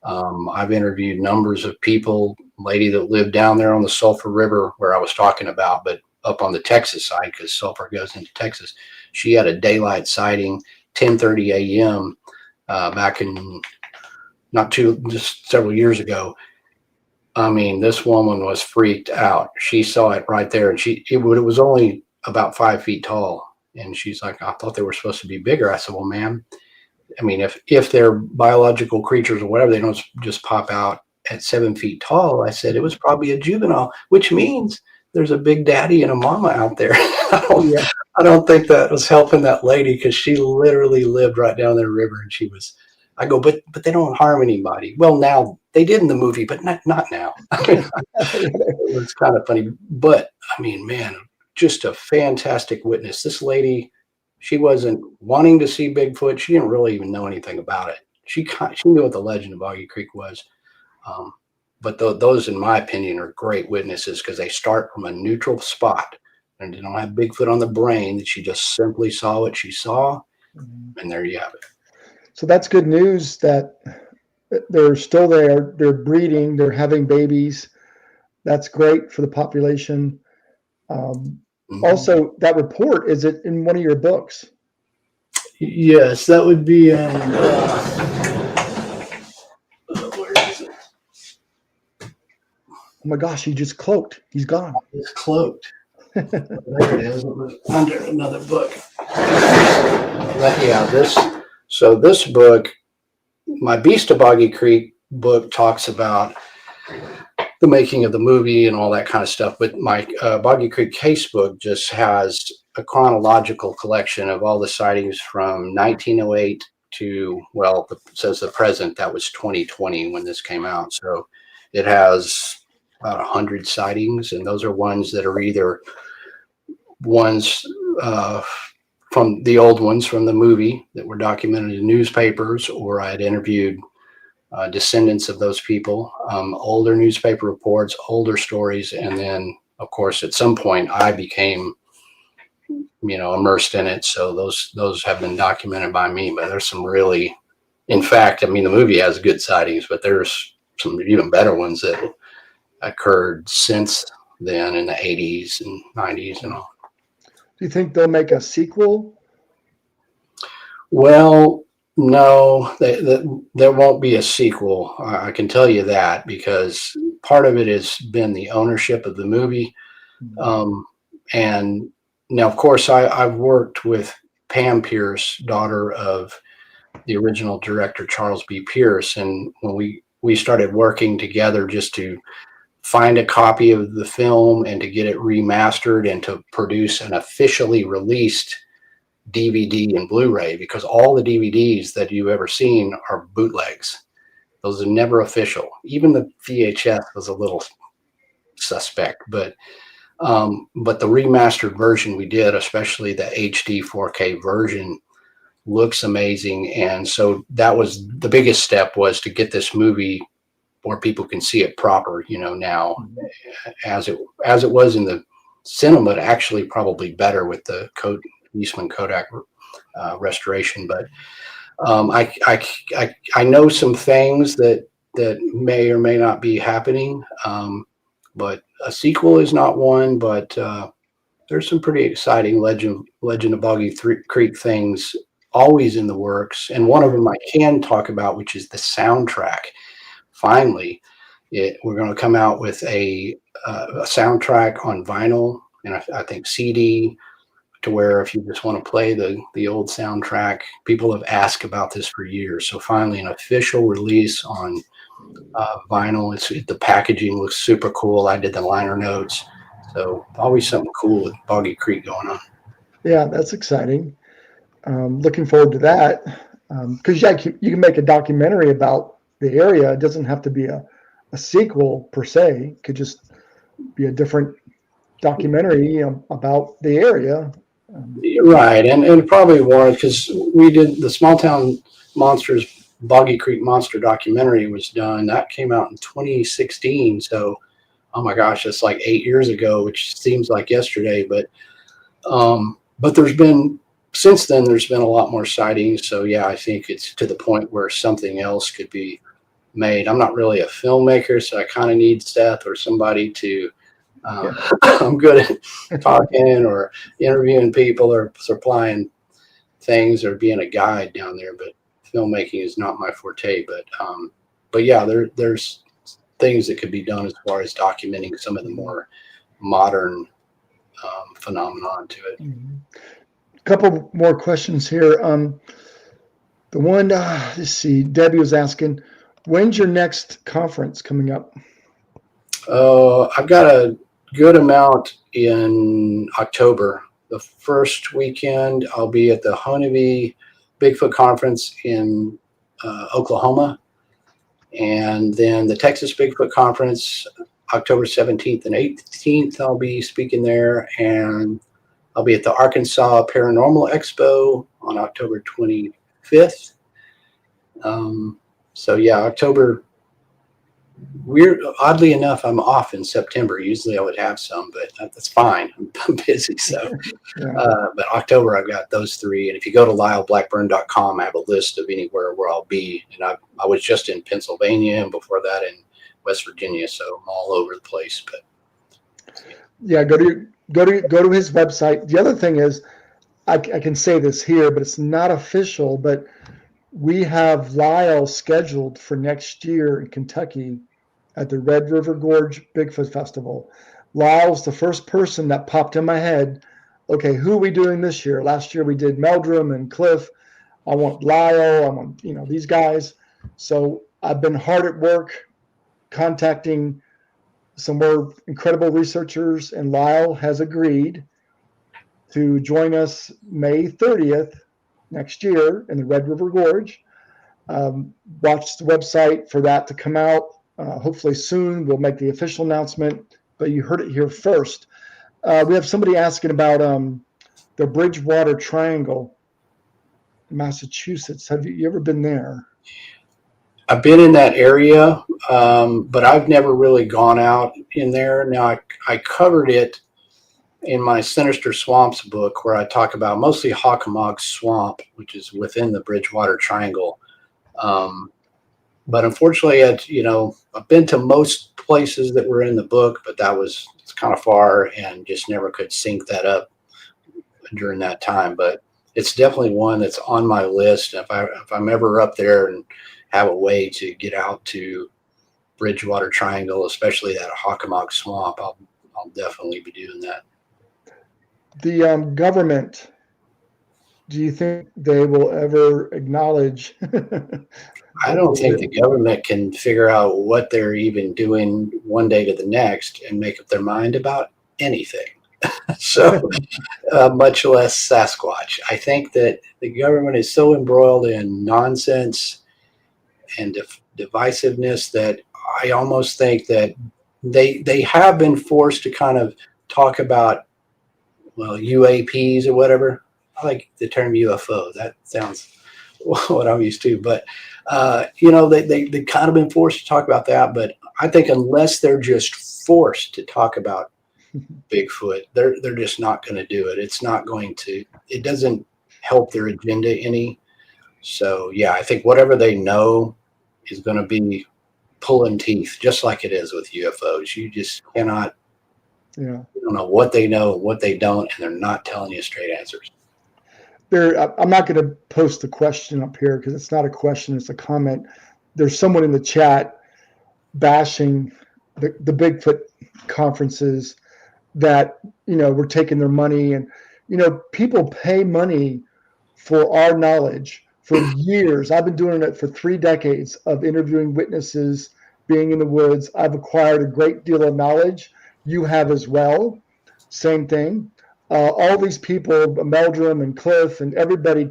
I've interviewed numbers of people, lady that lived down there on the Sulphur River where I was talking about, but up on the Texas side, because Sulphur goes into Texas. She had a daylight sighting, 10:30 a.m. Back in just several years ago. I mean, this woman was freaked out. She saw it right there, and it was only about 5 feet tall. And she's like, I thought they were supposed to be bigger. I said, well, ma'am, I mean, if they're biological creatures or whatever, they don't just pop out at 7 feet tall. I said, it was probably a juvenile, which means there's a big daddy and a mama out there. I don't think that was helping that lady, because she literally lived right down the river, and I go, but they don't harm anybody. Well, now they did in the movie, but not now. It was kind of funny, but I mean, man, just a fantastic witness. This lady, she wasn't wanting to see Bigfoot. She didn't really even know anything about it. She knew what the Legend of Boggy Creek was. But those, in my opinion, are great witnesses, because they start from a neutral spot and they don't have Bigfoot on the brain. That she just simply saw what she saw. Mm-hmm. And there you have it. So that's good news that they're still there. They're breeding. They're having babies. That's great for the population. Also, that report, is it in one of your books? Yes, that would be. Where is it? Oh my gosh, he just cloaked. He's gone. He's cloaked. There it is. It was under another book. But yeah, this book, my Beast of Boggy Creek book, talks about the making of the movie and all that kind of stuff. But my Boggy Creek case book just has a chronological collection of all the sightings from 1908 to, well, it says the present, that was 2020 when this came out. So it has about 100 sightings, and those are ones that are either ones from the old ones from the movie that were documented in newspapers, or I had interviewed descendants of those people, older newspaper reports, older stories, and then, of course, at some point I became, immersed in it. So those have been documented by me. But there's some really, in fact, I mean, the movie has good sightings, but there's some even better ones that occurred since then in the 80s and 90s and all. Do you think they'll make a sequel? Well, no, there won't be a sequel. I can tell you that, because part of it has been the ownership of the movie. And now, of course, I've worked with Pam Pierce, daughter of the original director, Charles B. Pierce. And when we started working together just to find a copy of the film and to get it remastered and to produce an officially released DVD and Blu-ray, because all the DVDs that you've ever seen are bootlegs. Those are never official. Even the VHS was a little suspect, but the remastered version we did, especially the HD 4K version, looks amazing. And so that was the biggest step, was to get this movie where people can see it proper, now as it was in the cinema, actually probably better with the Eastman Kodak restoration. But I know some things that may or may not be happening, but a sequel is not one. But there's some pretty exciting Legend of Boggy Creek things always in the works, and one of them I can talk about, which is the soundtrack. Finally, we're going to come out with a soundtrack on vinyl, and I think CD, to where if you just want to play the old soundtrack. People have asked about this for years. So finally, an official release on vinyl. The packaging looks super cool. I did the liner notes. So always something cool with Boggy Creek going on. Yeah, that's exciting. Looking forward to that. Because you can make a documentary about the area. It doesn't have to be a sequel per se. It could just be a different documentary about the area. Right, and probably more, because we did the Small Town Monsters Boggy Creek Monster documentary was done. That came out in 2016. So, oh my gosh, that's like 8 years ago, which seems like yesterday. But since then there's been a lot more sightings. So yeah, I think it's to the point where something else could be made. I'm not really a filmmaker, so I kind of need Seth or somebody to. I'm good at talking or interviewing people or supplying things or being a guide down there, but filmmaking is not my forte. But yeah, there's things that could be done as far as documenting some of the more modern phenomenon to it. A couple more questions here. The one, let's see, Debbie was asking, when's your next conference coming up? I've got a good amount in October. The first weekend I'll be at the Honeyvee Bigfoot Conference in Oklahoma, and then the Texas Bigfoot Conference, October 17th and 18th, I'll be speaking there, and I'll be at the Arkansas Paranormal Expo on October 25th. So yeah, October. Oddly enough, I'm off in September. Usually I would have some, but that's fine. I'm busy. So, but October, I've got those three. And if you go to lyleblackburn.com, I have a list of anywhere where I'll be. And I was just in Pennsylvania, and before that in West Virginia. So I'm all over the place. But yeah, go to his website. The other thing is, I can say this here, but it's not official, but we have Lyle scheduled for next year in Kentucky at the Red River Gorge Bigfoot Festival. Lyle's the first person that popped in my head. Okay, who are we doing this year? Last year we did Meldrum and Cliff. I want Lyle. I want, these guys. So I've been hard at work contacting some more incredible researchers, and Lyle has agreed to join us May 30th next year in the Red River Gorge. Watch the website for that to come out. Hopefully soon we'll make the official announcement, but you heard it here first. We have somebody asking about the Bridgewater Triangle, Massachusetts. Have you ever been there? I've been in that area, but I've never really gone out in there. Now, I covered it in my Sinister Swamps book, where I talk about mostly Hockamog Swamp, which is within the Bridgewater Triangle. But unfortunately, I've been to most places that were in the book, but it's kind of far, and just never could sync that up during that time. But it's definitely one that's on my list. If I'm ever up there and have a way to get out to Bridgewater Triangle, especially that Hockamog Swamp, I'll definitely be doing that. The government, do you think they will ever acknowledge? I don't think the government can figure out what they're even doing one day to the next and make up their mind about anything. So, much less Sasquatch. I think that the government is so embroiled in nonsense and divisiveness that I almost think that they have been forced to kind of talk about, well, UAPs or whatever. I like the term UFO. That sounds what I'm used to. But, they kind of been forced to talk about that. But I think unless they're just forced to talk about Bigfoot, they're just not going to do it. It doesn't help their agenda any. So, yeah, I think whatever they know is going to be pulling teeth, just like it is with UFOs. You just cannot. Yeah. You don't know what they know, what they don't, and they're not telling you straight answers. I'm not going to post the question up here because it's not a question, it's a comment. There's someone in the chat bashing the Bigfoot conferences that, we're taking their money. And, people pay money for our knowledge for years. I've been doing it for 3 decades of interviewing witnesses, being in the woods. I've acquired a great deal of knowledge. You have as well. Same thing. All these people, Meldrum and Cliff and everybody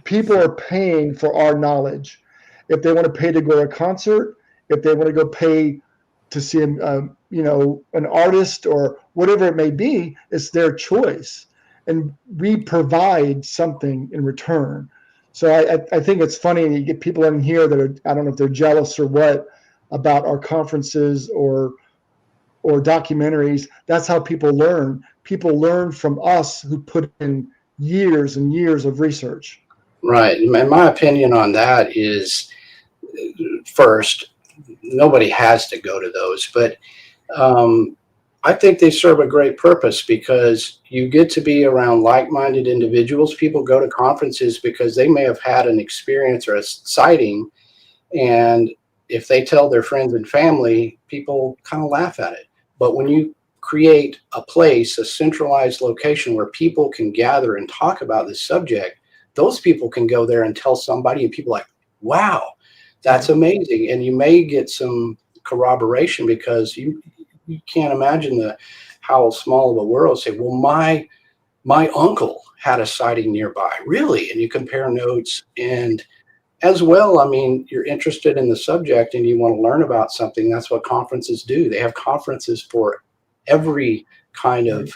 people are paying for our knowledge. If they want to pay to go to a concert, if they want to go pay to see an artist or whatever it may be, it's their choice. And we provide something in return. So I think it's funny, you get people in here that are, I don't know if they're jealous or what, about our conferences or documentaries. That's how people learn. People learn from us who put in years and years of research. Right. And my opinion on that is, first, nobody has to go to those, but I think they serve a great purpose because you get to be around like-minded individuals. People go to conferences because they may have had an experience or a sighting, and if they tell their friends and family, people kind of laugh at it. But when you create a place, a centralized location where people can gather and talk about this subject, those people can go there and tell somebody, and people are like, wow, that's amazing. And you may get some corroboration because you can't imagine how small of a world. Say, well, my uncle had a sighting nearby, really? And you compare notes. And as well, I mean, you're interested in the subject and you want to learn about something. That's what conferences do. They have conferences for every kind of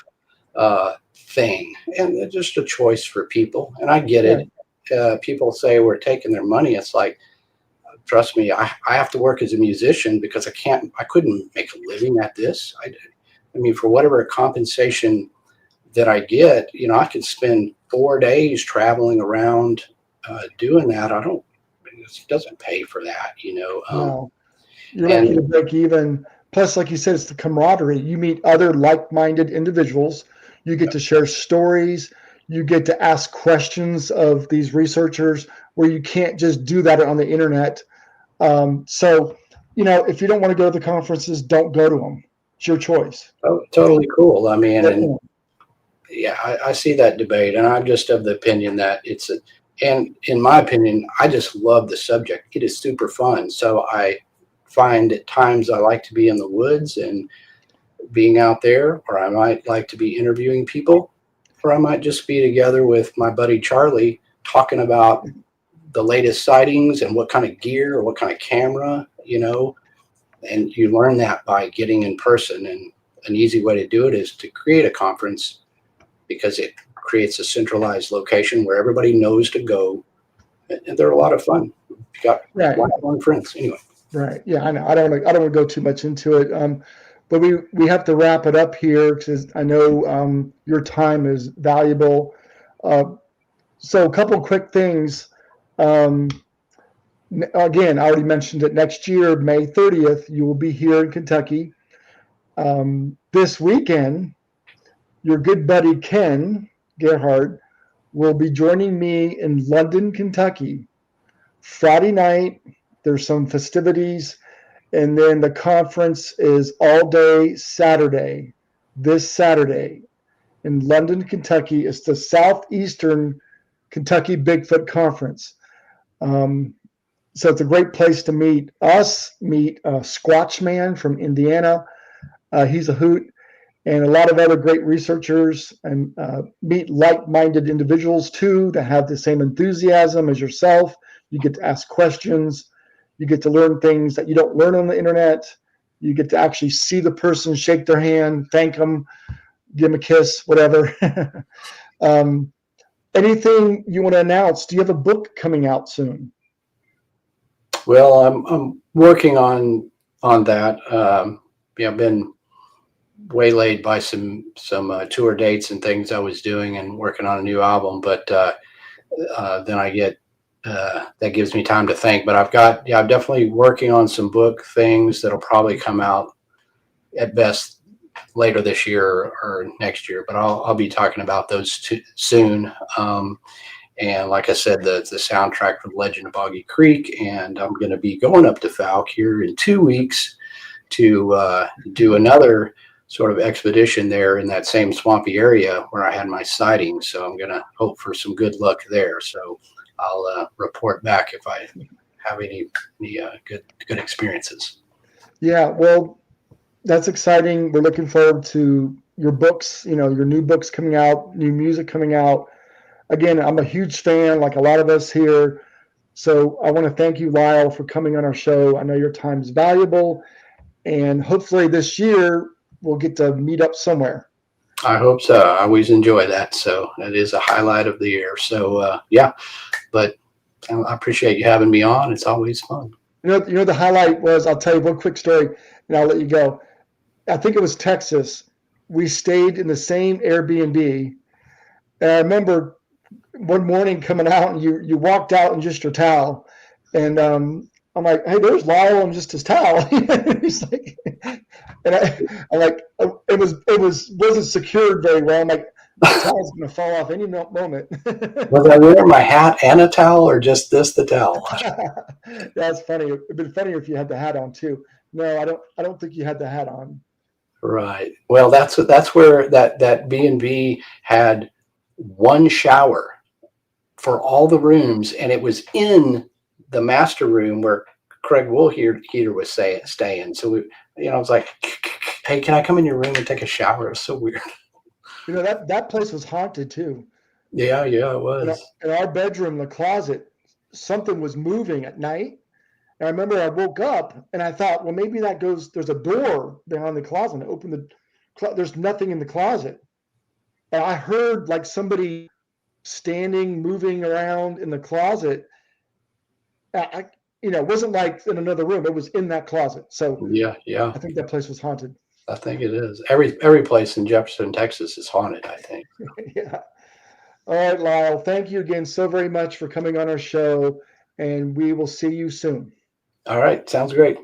thing, and it's just a choice for people. And I get it. People say we're taking their money. It's like, trust me, I have to work as a musician because I couldn't make a living at this. I mean, for whatever compensation that I get, I could spend 4 days traveling around doing that. It doesn't pay for that, No, you're lucky to break even. Plus, like you said, it's the camaraderie. You meet other like-minded individuals. You get to share stories. You get to ask questions of these researchers where you can't just do that on the internet. So, if you don't want to go to the conferences, don't go to them. It's your choice. Oh, totally cool. I mean, and I see that debate, and I'm just of the opinion that and in my opinion, I just love the subject. It is super fun. So I find at times I like to be in the woods and being out there, or I might like to be interviewing people. or I might just be together with my buddy Charlie talking about the latest sightings and what kind of gear or what kind of camera, and you learn that by getting in person. And an easy way to do it is to create a conference, because it creates a centralized location where everybody knows to go. And they're a lot of fun. You got Right. lifelong friends anyway. Right. Yeah, I know. I don't want to go too much into it. But we have to wrap it up here because I know your time is valuable. So a couple quick things. Again, I already mentioned it. Next year, May 30th, you will be here in Kentucky. This weekend, your good buddy Ken Gerhardt will be joining me in London, Kentucky. Friday night, there's some festivities, and then the conference is all day Saturday, this Saturday in London, Kentucky. It's the Southeastern Kentucky Bigfoot Conference. So it's a great place to meet us, meet Squatch Man from Indiana. He's a hoot, and a lot of other great researchers, and meet like-minded individuals too that have the same enthusiasm as yourself. You get to ask questions. You get to learn things that you don't learn on the internet. You get to actually see the person, shake their hand, thank them, give them a kiss, whatever. Anything you want to announce? Do you have a book coming out soon? Well, I'm working on that. I've been waylaid by some tour dates and things I was doing and working on a new album, but then I get that gives me time to think. But I'm definitely working on some book things that'll probably come out at best later this year or next year. But I'll be talking about those soon. And like I said, the soundtrack for Legend of Boggy Creek, and I'm going to be going up to Falk here in 2 weeks to do another sort of expedition there in that same swampy area where I had my sighting. So I'm going to hope for some good luck there. So I'll report back if I have any good experiences. Yeah, well, that's exciting. We're looking forward to your books, your new books coming out, new music coming out. Again, I'm a huge fan, like a lot of us here. So I want to thank you, Lyle, for coming on our show. I know your time is valuable, and hopefully this year we'll get to meet up somewhere. I hope so. I always enjoy that. So it is a highlight of the year. So yeah, but I appreciate you having me on. It's always fun. The highlight was, I'll tell you one quick story and I'll let you go. I think it was Texas. We stayed in the same Airbnb. And I remember one morning coming out and you walked out in just your towel. And I'm like, hey, there's Lyle and just his towel. He's like, and I'm like, it wasn't secured very well. I'm like, the towel's gonna fall off any moment. Was I wearing my hat and a towel, or just the towel? That's funny. It'd been funnier if you had the hat on too. No, I don't think you had the hat on. Right. Well, that's where that B&B had one shower for all the rooms, and it was in the master room where Craig Woolheater was staying. So I was like, hey, can I come in your room and take a shower? It was so weird. That place was haunted too. Yeah, it was. In our bedroom, the closet, something was moving at night. And I remember I woke up and I thought, well, maybe there's a door behind the closet. I opened there's nothing in the closet. And I heard like somebody standing, moving around in the closet. It wasn't like in another room. It was in that closet. So yeah. I think that place was haunted. I think it is. Every place in Jefferson, Texas is haunted, I think. Yeah. All right, Lyle. Thank you again so very much for coming on our show, and we will see you soon. All right. Sounds great.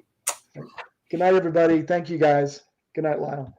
Good night, everybody. Thank you, guys. Good night, Lyle.